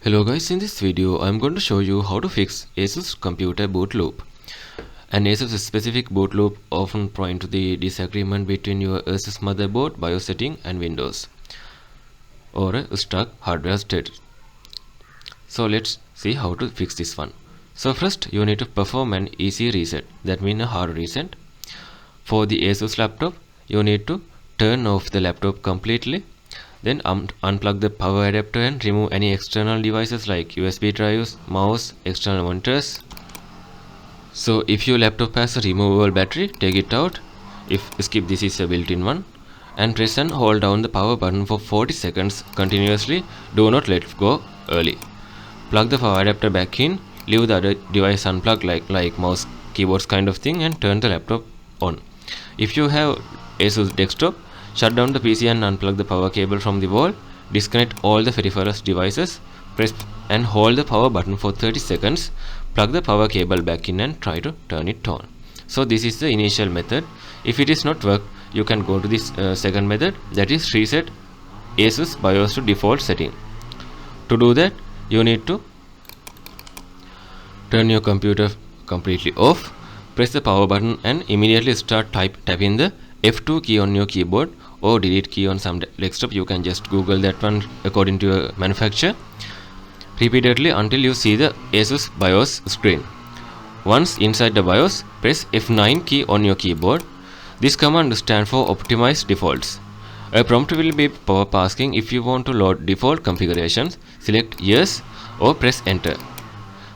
Hello guys, in this video I am going to show you how to fix ASUS computer boot loop. An ASUS-specific boot loop often point to the disagreement between your ASUS motherboard, BIOS setting and Windows, or a stuck hardware state. So let's see how to fix this one. So first you need to perform an easy reset, that means a hard reset. For the ASUS laptop, you need to turn off the laptop completely. Then unplug the power adapter and remove any external devices like USB drives, mouse, external monitors. So if your laptop has a removable battery, take it out. If skip, this is a built-in one. And press and hold down the power button for 40 seconds continuously. Do not let go early. Plug the power adapter back in. Leave the other device unplugged like mouse, keyboards kind of thing, and turn the laptop on. If you have ASUS desktop, shut down the PC and unplug the power cable from the wall. Disconnect all the peripherals devices. Press and hold the power button for 30 seconds. Plug the power cable back in and try to turn it on. So this is the initial method. If it is not work, you can go to this second method, that is reset ASUS BIOS to default setting. To do that, you need to turn your computer completely off. Press the power button and immediately start tapping the F2 key on your keyboard or delete key on some desktop. You can just Google that one according to your manufacturer. Repeatedly until you see the ASUS BIOS screen. Once inside the BIOS, press F9 key on your keyboard. This command stands for optimize defaults. A prompt will be pop-up asking if you want to load default configurations. Select yes or press enter.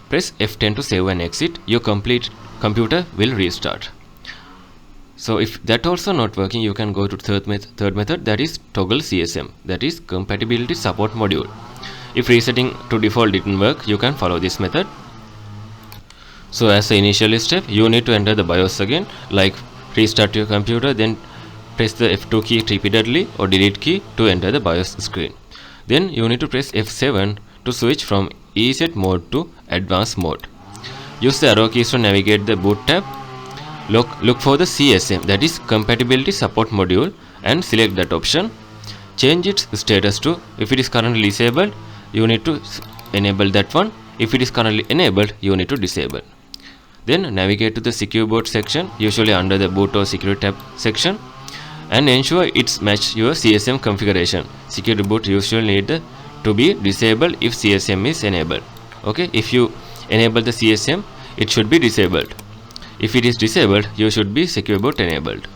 Press F10 to save and exit. Your computer will restart. So if that also not working, you can go to third method, that is toggle CSM, that is compatibility support module. If resetting to default didn't work, you can follow this method. So as the initial step, you need to enter the BIOS again, like restart your computer, then press the F2 key repeatedly or delete key to enter the BIOS screen. Then you need to press F7 to switch from EZ mode to advanced mode. Use the arrow keys to navigate the boot tab. Look for the CSM, that is compatibility support module, and select that option. Change its status to, if it is currently disabled, you need to enable that one. If it is currently enabled, you need to disable. Then navigate to the secure boot section, usually under the boot or security tab section, and ensure it's match your CSM configuration. Security boot usually need to be disabled if CSM is enabled. Okay, if you enable the CSM, it should be disabled. If it is disabled, you should be secure boot enabled.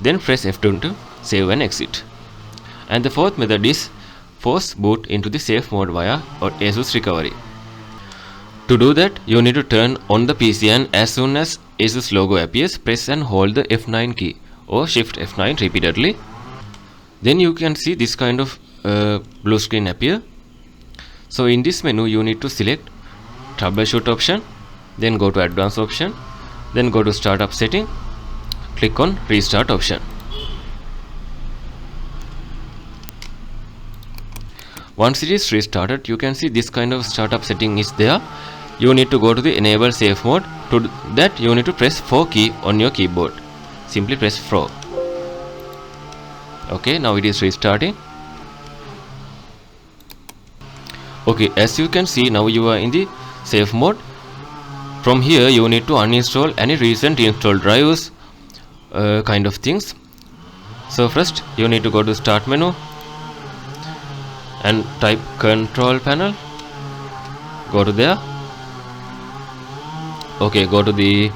Then press F2 to save and exit. And the fourth method is force boot into the safe mode via or ASUS recovery. To do that, you need to turn on the PC, and as soon as ASUS logo appears, press and hold the F9 key or shift F9 repeatedly. Then you can see this kind of blue screen appear. So in this menu, you need to select troubleshoot option, then go to advanced option, then go to startup setting, click on restart option. Once it is restarted, you can see this kind of startup setting is there. You need to go to the enable safe mode. To that, you need to press 4 key on your keyboard. Simply press 4. Okay, now it is restarting. Okay, as you can see, now you are in the safe mode. From here, you need to uninstall any recent installed drives, kind of things. So first, you need to go to start menu and type control panel. Go to there. Okay, go to the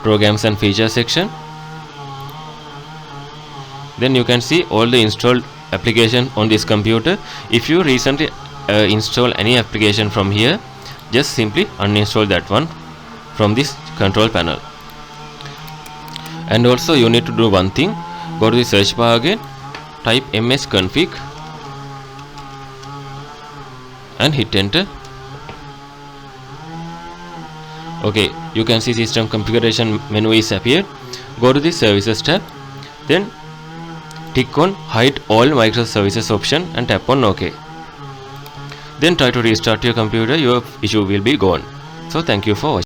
programs and features section. Then you can see all the installed application on this computer. If you recently install any application from here, just simply uninstall that one from this control panel. And also you need to do one thing, go to the search bar again, type msconfig and hit enter. Okay, you can see system configuration menu is appeared. Go to the services tab, then tick on hide all microservices option and tap on OK. Then try to restart your computer, your issue will be gone. So thank you for watching.